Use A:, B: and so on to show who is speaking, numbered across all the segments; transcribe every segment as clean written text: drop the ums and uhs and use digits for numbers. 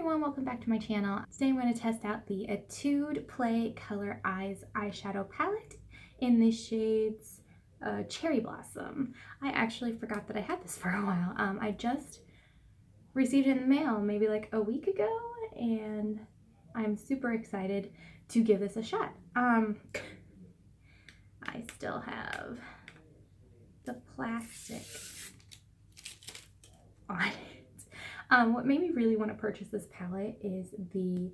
A: everyone, welcome back to my channel. Today I'm going to test out the Etude Play Color Eyes eyeshadow palette in the shades Cherry Blossom. I actually forgot that I had this for a while. I just received it in the mail maybe like a week ago, and I'm super excited to give this a shot. I still have the plastic on it. What made me really want to purchase this palette is the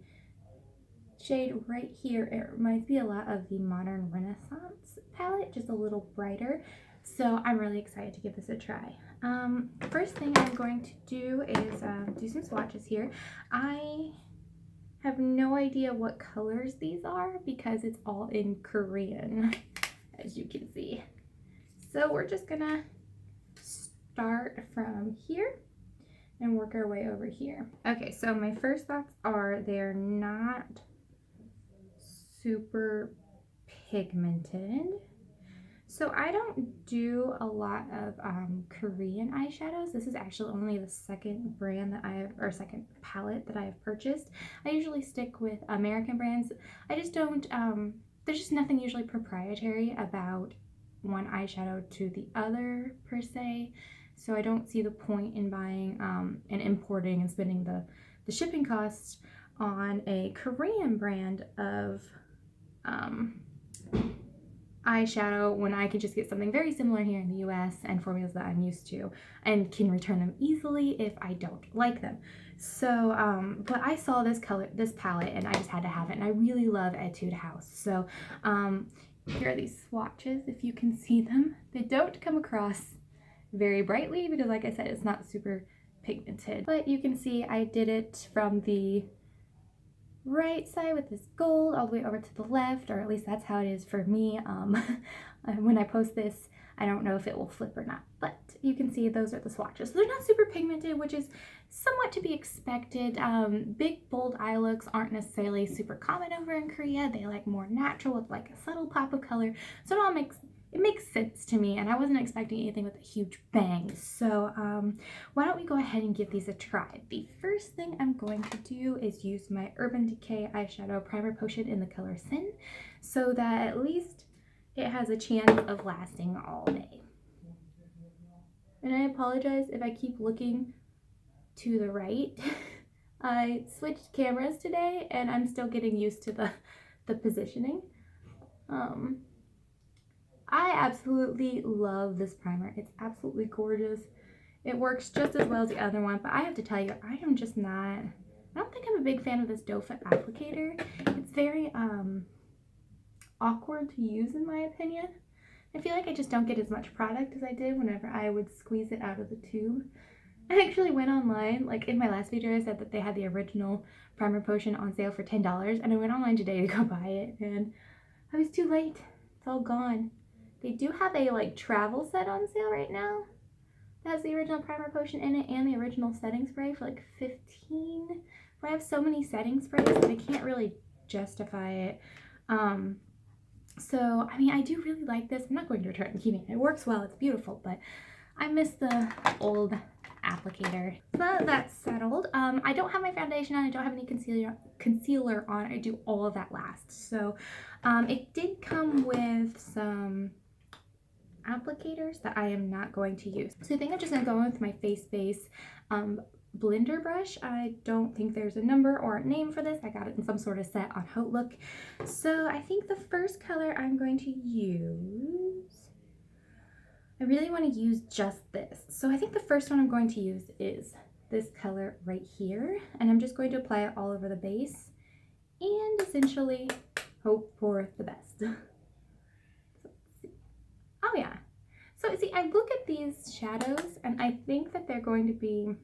A: shade right here. It reminds me a lot of the Modern Renaissance palette, just a little brighter. So I'm really excited to give this a try. First thing I'm going to do is do some swatches here. I have no idea what colors these are because it's all in Korean, as you can see. So we're just gonna start from here and work our way over here. Okay, so my first thoughts are they're not super pigmented. So I don't do a lot of Korean eyeshadows. This is actually only the second brand that I have, or second palette that I have purchased. I usually stick with American brands. I just don't, there's just nothing usually proprietary about one eyeshadow to the other per se. So I don't see the point in buying and importing and spending the shipping costs on a Korean brand of eyeshadow when I can just get something very similar here in the US and formulas that I'm used to and can return them easily if I don't like them. So, but I saw this palette and I just had to have it, and I really love Etude House. So, here are these swatches, if you can see them. They don't come across very brightly because, like I said, it's not super pigmented, but you can see I did it from the right side with this gold all the way over to the left, or at least that's how it is for me. When I post this, I don't know if it will flip or not, but you can see those are the swatches. So they're not super pigmented, which is somewhat to be expected. Big bold eye looks aren't necessarily super common over in Korea. They like more natural with like a subtle pop of color, so it makes sense to me, and I wasn't expecting anything with a huge bang. So why don't we go ahead and give these a try. The first thing I'm going to do is use my Urban Decay eyeshadow primer potion in the color Sin, so that at least it has a chance of lasting all day. And I apologize if I keep looking to the right. I switched cameras today and I'm still getting used to the positioning. I absolutely love this primer. It's absolutely gorgeous. It works just as well as the other one, but I have to tell you, I don't think I'm a big fan of this doe foot applicator. It's very awkward to use in my opinion. I feel like I just don't get as much product as I did whenever I would squeeze it out of the tube. I actually went online, like in my last video I said that they had the original primer potion on sale for $10, and I went online today to go buy it, and I was too late. It's all gone. They do have a like travel set on sale right now. It has the original primer potion in it and the original setting spray for like $15. But I have so many setting sprays that I can't really justify it. So I mean, I do really like this. I'm not going to return it and keep it. It works well, it's beautiful, but I miss the old applicator. So that's settled. I don't have my foundation on. I don't have any concealer on. I do all of that last. So it did come with some applicators that I am not going to use. So I think I'm just gonna go in with my face base blender brush. I don't think there's a number or a name for this. I got it in some sort of set on Outlook. So I think the first color I'm going to use, I really want to use just this. So I think the first one I'm going to use is this color right here, and I'm just going to apply it all over the base and essentially hope for the best. Oh yeah. So see, I look at these shadows and I think that they're going to be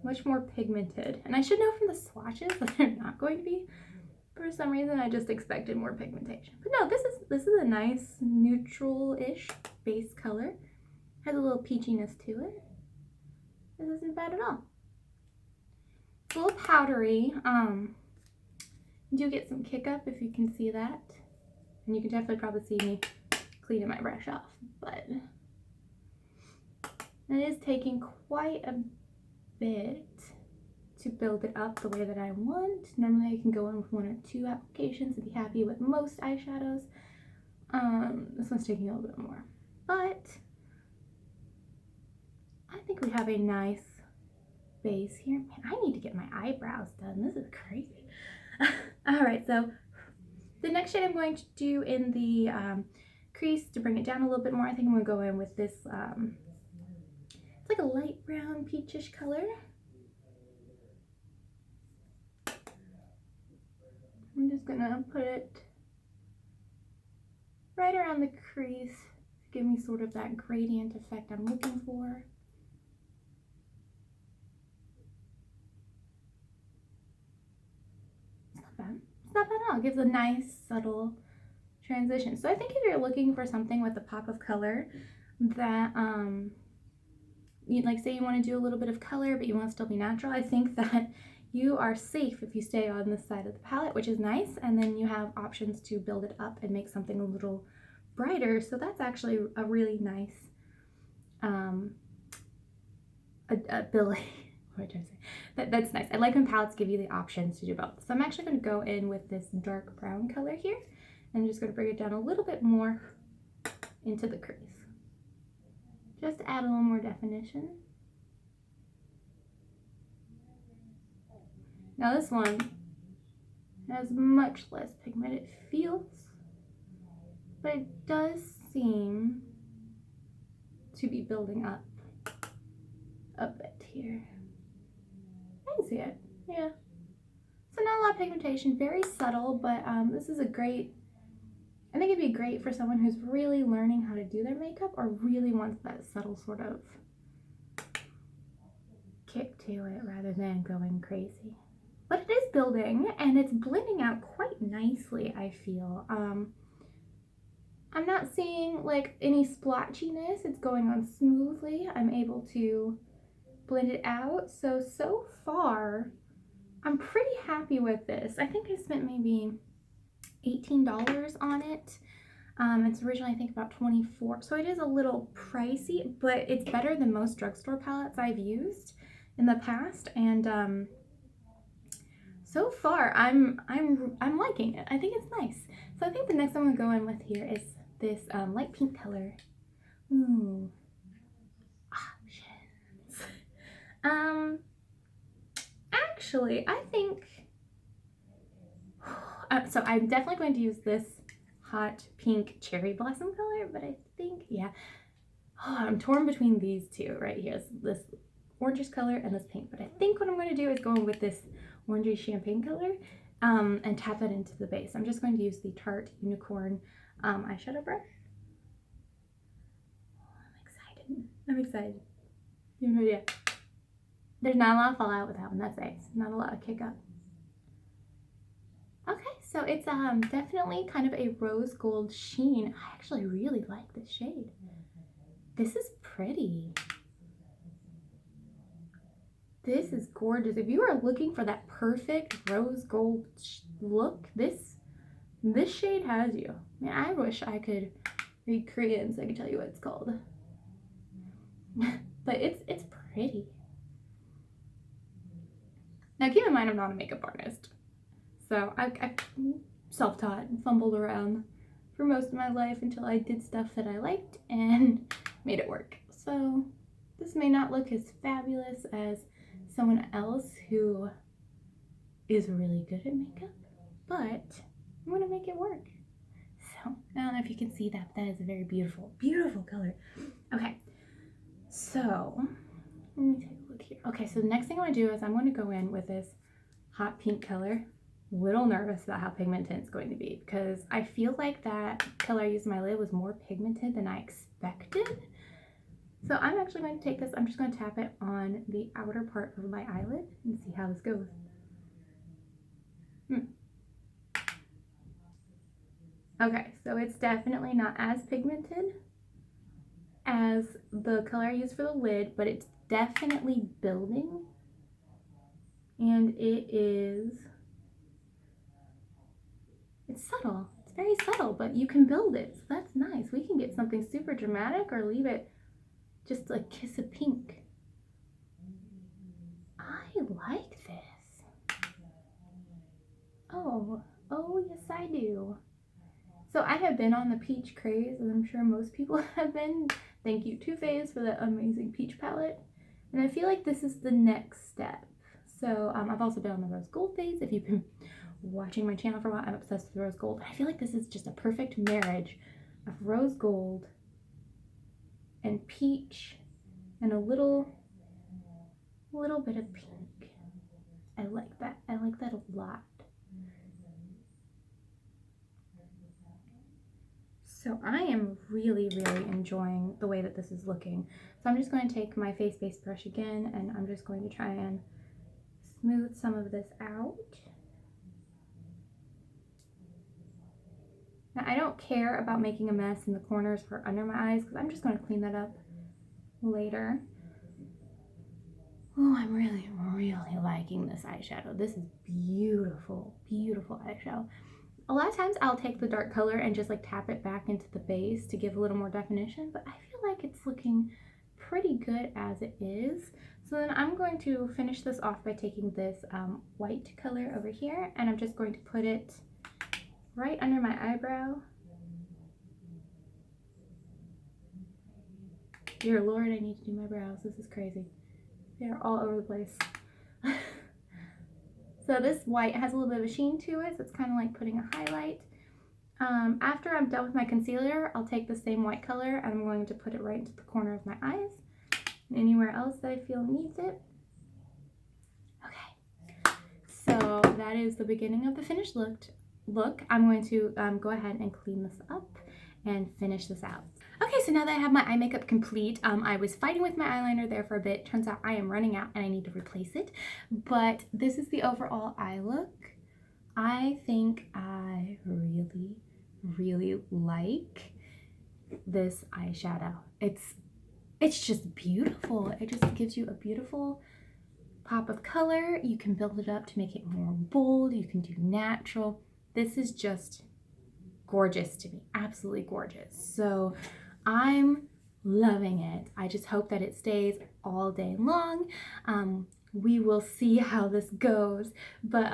A: much more pigmented. And I should know from the swatches that they're not going to be. For some reason, I just expected more pigmentation. But no, this is a nice neutral-ish base color. Has a little peachiness to it. This isn't bad at all. It's a little powdery. You do get some kick up if you can see that. And you can definitely probably see me cleaning my brush off, but it is taking quite a bit to build it up the way that I want. Normally I can go in with 1 or 2 applications and be happy with most eyeshadows. This one's taking a little bit more, but I think we have a nice base here. Man, I need to get my eyebrows done. This is crazy. All right, so the next shade I'm going to do in the crease to bring it down a little bit more, I think I'm going to go in with this, it's like a light brown peachish color. I'm just going to put it right around the crease to give me sort of that gradient effect I'm looking for. It's not bad. It's not bad at all. It gives a nice subtle transition. So I think if you're looking for something with a pop of color that you like, say you want to do a little bit of color but you want to still be natural, I think that you are safe if you stay on this side of the palette, which is nice, and then you have options to build it up and make something a little brighter. So that's actually a really nice ability. What am I trying to say? That's nice. I like when palettes give you the options to do both. So I'm actually going to go in with this dark brown color here, and I'm just going to bring it down a little bit more into the crease, just to add a little more definition. Now this one has much less pigment. It feels, but it does seem to be building up a bit here. I can see it, yeah. So not a lot of pigmentation, very subtle, but this is a great, I think it'd be great for someone who's really learning how to do their makeup or really wants that subtle sort of kick to it rather than going crazy. But it is building and it's blending out quite nicely, I feel. I'm not seeing like any splotchiness. It's going on smoothly. I'm able to blend it out. So far, I'm pretty happy with this. I think I spent maybe $18 on it. It's originally, I think, about $24. So it is a little pricey, but it's better than most drugstore palettes I've used in the past. And so far, I'm liking it. I think it's nice. So I think the next one I'm gonna go in with here is this light pink color. Ooh. Options. Actually, I think. So I'm definitely going to use this hot pink cherry blossom color, but I think, yeah. Oh, I'm torn between these two right here. This orangish color and this pink. But I think what I'm going to do is go in with this orangey champagne color and tap that into the base. I'm just going to use the Tarte Unicorn eyeshadow brush. Oh, I'm excited. You have no idea. There's not a lot of fallout with that one, that's nice. Not a lot of kick up. Okay, so it's definitely kind of a rose gold sheen. I actually really like this shade. This is pretty. This is gorgeous. If you are looking for that perfect rose gold look, this shade has you. Man, I wish I could read Korean so I could tell you what it's called. But it's pretty. Now keep in mind, I'm not a makeup artist. So I self-taught and fumbled around for most of my life until I did stuff that I liked and made it work. So this may not look as fabulous as someone else who is really good at makeup, but I'm gonna make it work. So I don't know if you can see that, but that is a very beautiful, beautiful color. Okay, so let me take a look here. Okay, so the next thing I want to do is I'm going to go in with this hot pink color. A little nervous about how pigmented it's going to be because I feel like that color I used in my lid was more pigmented than I expected. So I'm actually going to take this, I'm just going to tap it on the outer part of my eyelid and see how this goes. Okay, so it's definitely not as pigmented as the color I used for the lid, but it's definitely building. And it's subtle. It's very subtle, but you can build it, so that's nice. We can get something super dramatic or leave it just a kiss of pink. I like this. Oh yes I do. So I have been on the peach craze, as I'm sure most people have been. Thank you, Too Faced, for that amazing peach palette. And I feel like this is the next step. So I've also been on the rose gold phase. If you've been watching my channel for a while, I'm obsessed with rose gold. I feel like this is just a perfect marriage of rose gold and peach and a little bit of pink. I like that. I like that a lot. So I am really enjoying the way that this is looking. So I'm just going to take my face base brush again, and I'm just going to try and smooth some of this out. Now I don't care about making a mess in the corners for under my eyes because I'm just going to clean that up later. Oh, I'm really liking this eyeshadow. This is beautiful, beautiful eyeshadow. A lot of times I'll take the dark color and just like tap it back into the base to give a little more definition, but I feel like it's looking pretty good as it is. So then I'm going to finish this off by taking this white color over here, and I'm just going to put it right under my eyebrow. Dear Lord, I need to do my brows. This is crazy. They're all over the place. So this white has a little bit of a sheen to it, so it's kind of like putting a highlight. After I'm done with my concealer, I'll take the same white color and I'm going to put it right into the corner of my eyes and anywhere else that I feel needs it. Okay, so that is the beginning of the finished look. I'm going to go ahead and clean this up and finish this out. Okay, so now that I have my eye makeup complete, I was fighting with my eyeliner there for a bit. Turns out I am running out and I need to replace it. But this is the overall eye look. I think I really like this eyeshadow. It's just beautiful. It just gives you a beautiful pop of color. You can build it up to make it more bold. You can do natural. This is just gorgeous to me, absolutely gorgeous. So I'm loving it. I just hope that it stays all day long. We will see how this goes, but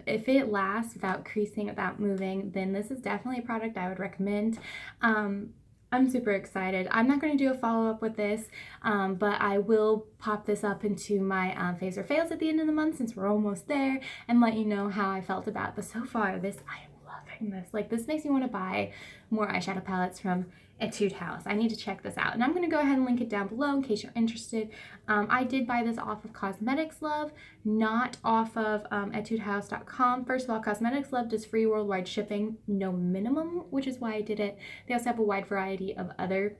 A: if it lasts without creasing, without moving, then this is definitely a product I would recommend. I'm super excited. I'm not going to do a follow-up with this, but I will pop this up into my faves or fails at the end of the month since we're almost there, and let you know how I felt about it. But so far, this, I am loving this. Like, this makes me want to buy more eyeshadow palettes from Etude House. I need to check this out, and I'm going to go ahead and link it down below in case you're interested. I did buy this off of Cosmetic Love, not off of etudehouse.com. First of all, Cosmetic Love does free worldwide shipping, no minimum, which is why I did it. They also have a wide variety of other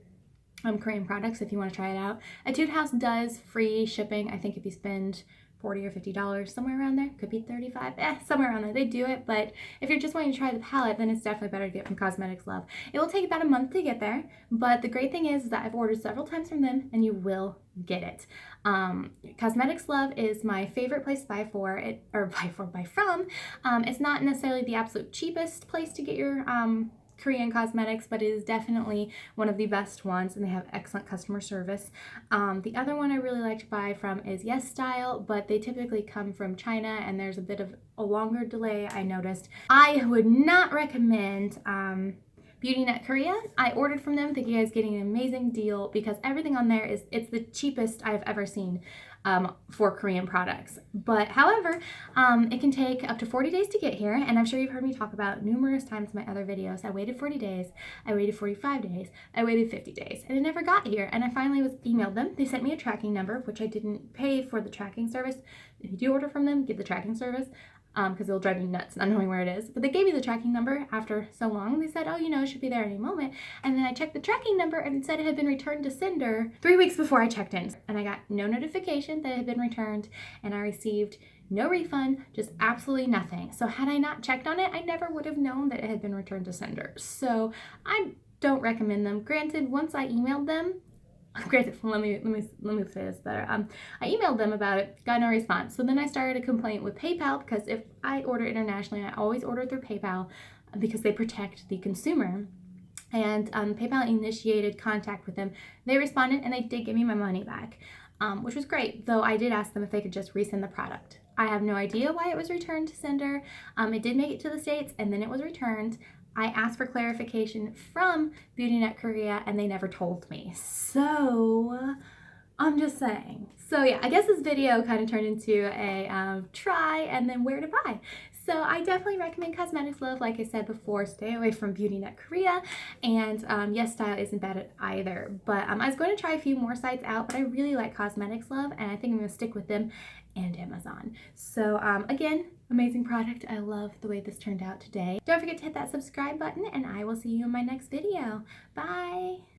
A: Korean products if you want to try it out. Etude House does free shipping, I think, if you spend $40 or $50, somewhere around there. Could be $35, somewhere around there. They do it, but if you're just wanting to try the palette, then it's definitely better to get from Cosmetic Love. It will take about a month to get there, but the great thing is that I've ordered several times from them, and you will get it. Cosmetic Love is my favorite place to buy from. It's not necessarily the absolute cheapest place to get your Korean cosmetics, but it is definitely one of the best ones, and they have excellent customer service. The other one I really like to buy from is Yes Style, but they typically come from China, and there's a bit of a longer delay, I noticed. I would not recommend Beauty Net Korea. I ordered from them thinking I was getting an amazing deal because everything on there it's the cheapest I've ever seen for Korean products. But however, it can take up to 40 days to get here, and I'm sure you've heard me talk about numerous times in my other videos. I waited 40 days, I waited 45 days, I waited 50 days, and it never got here. And I finally emailed them. They sent me a tracking number, which I didn't pay for the tracking service. If you do order from them, get the tracking service, because it'll drive you nuts not knowing where it is. But they gave me the tracking number after so long. They said, oh, you know, it should be there any moment. And then I checked the tracking number and it said it had been returned to sender 3 weeks before I checked in. And I got no notification that it had been returned, and I received no refund, just absolutely nothing. So had I not checked on it, I never would have known that it had been returned to sender. So I don't recommend them. Granted, once I emailed them, granted, let me say this better. I emailed them about it, got no response. So then I started a complaint with PayPal, because if I order internationally, I always order through PayPal because they protect the consumer. And PayPal initiated contact with them. They responded, and they did give me my money back. which was great, though I did ask them if they could just resend the product. I have no idea why it was returned to sender. It did make it to the States and then it was returned. I asked for clarification from BeautyNet Korea and they never told me. So I'm just saying. So yeah, I guess this video kind of turned into a try and then where to buy. So I definitely recommend Cosmetic Love. Like I said before, stay away from BeautyNet Korea. And Yes Style isn't bad either. But I was going to try a few more sites out, but I really like Cosmetic Love and I think I'm going to stick with them and Amazon. So again, amazing product. I love the way this turned out today. Don't forget to hit that subscribe button and I will see you in my next video. Bye!